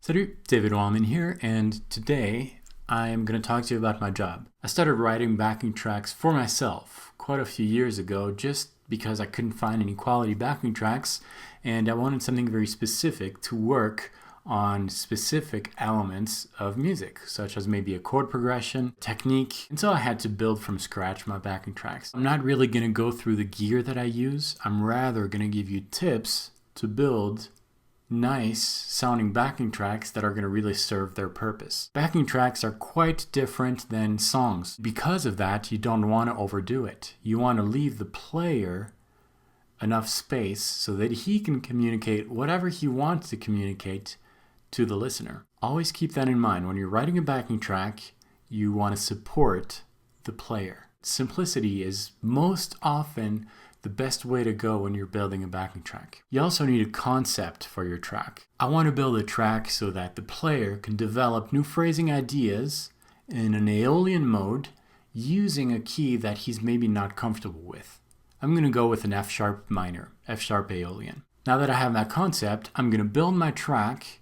Salut, David Wallman here, and today I'm going to talk to you about my job. I started writing backing tracks for myself quite a few years ago just because I couldn't find any quality backing tracks and I wanted something very specific to work on specific elements of music, such as maybe a chord progression, technique, and so I had to build from scratch my backing tracks. I'm not really going to go through the gear that I use. I'm rather going to give you tips to build nice sounding backing tracks that are going to really serve their purpose. Backing tracks are quite different than songs. Because of that, you don't want to overdo it. You want to leave the player enough space so that he can communicate whatever he wants to communicate to the listener. Always keep that in mind. When you're writing a backing track, you want to support the player. Simplicity is most often the best way to go when you're building a backing track. You also need a concept for your track. I want to build a track so that the player can develop new phrasing ideas in an Aeolian mode using a key that he's maybe not comfortable with. I'm going to go with an F sharp minor, F sharp Aeolian. Now that I have that concept, I'm going to build my track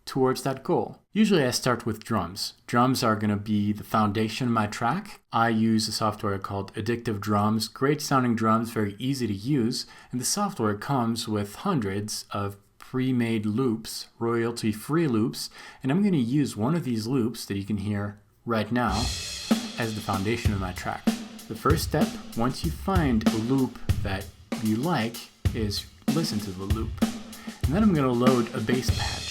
towards that goal. Usually I start with drums. Drums are going to be the foundation of my track. I use a software called Addictive Drums. Great sounding drums, very easy to use, and the software comes with hundreds of pre-made loops, royalty-free loops, and I'm going to use one of these loops that you can hear right now as the foundation of my track. The first step, once you find a loop that you like, is listen to the loop. And then I'm going to load a bass patch.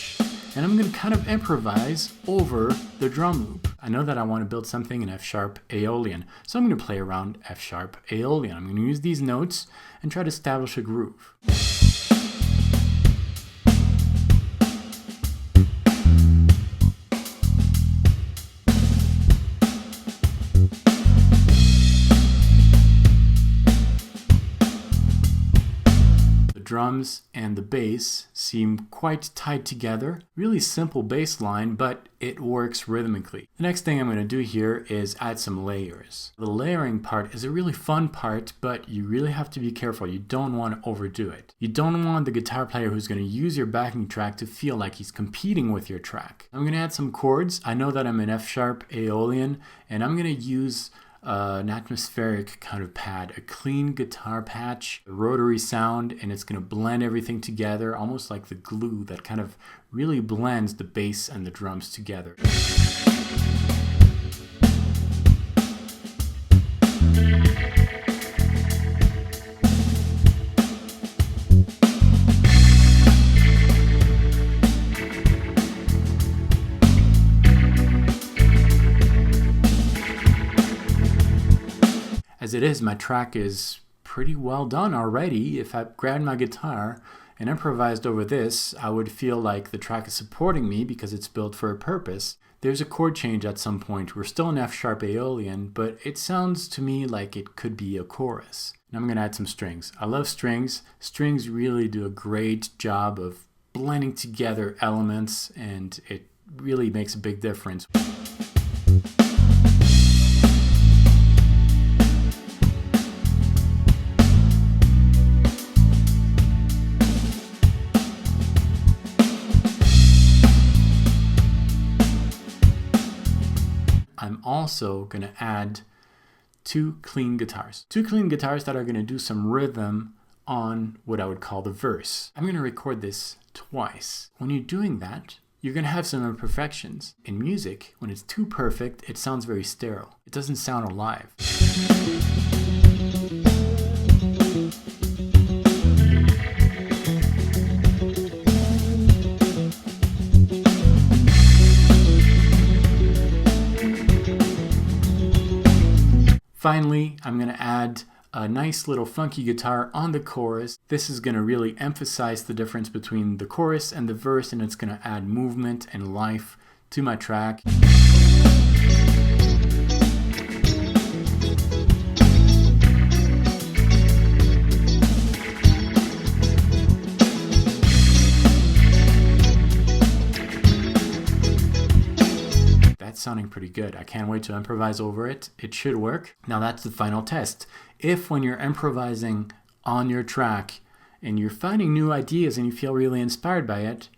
And I'm going to kind of improvise over the drum loop. I know that I want to build something in F sharp Aeolian, so I'm going to play around F sharp Aeolian. I'm going to use these notes and try to establish a groove. Drums and the bass seem quite tied together. Really simple bass line, but it works rhythmically. The next thing I'm going to do here is add some layers. The layering part is a really fun part, but you really have to be careful. You don't want to overdo it. You don't want the guitar player who's going to use your backing track to feel like he's competing with your track. I'm going to add some chords. I know that I'm in F sharp Aeolian, and I'm going to use an atmospheric kind of pad, a clean guitar patch, a rotary sound, and it's going to blend everything together, almost like the glue that kind of really blends the bass and the drums together. As it is, my track is pretty well done already. If I grabbed my guitar and improvised over this, I would feel like the track is supporting me because it's built for a purpose. There's a chord change at some point. We're still in F sharp Aeolian, but it sounds to me like it could be a chorus. And I'm going to add some strings. I love strings. Strings really do a great job of blending together elements, and it really makes a big difference. I'm also going to add two clean guitars. Two clean guitars that are going to do some rhythm on what I would call the verse. I'm going to record this twice. When you're doing that, you're going to have some imperfections. In music, when it's too perfect, it sounds very sterile. It doesn't sound alive. Finally, I'm going to add a nice little funky guitar on the chorus. This is going to really emphasize the difference between the chorus and the verse, and it's going to add movement and life to my track. That's sounding pretty good. I can't wait to improvise over it. It should work. Now that's the final test. If when you're improvising on your track and you're finding new ideas and you feel really inspired by it,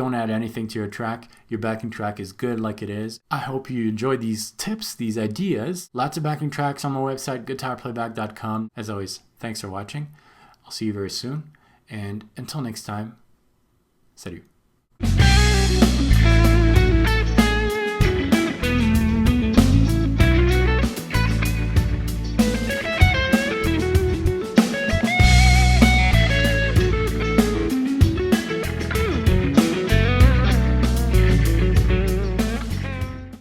don't add anything to your track. Your backing track is good like it is. I hope you enjoyed these tips, these ideas. Lots of backing tracks on my website, guitarplayback.com. As always, thanks for watching. I'll see you very soon. And until next time, salut.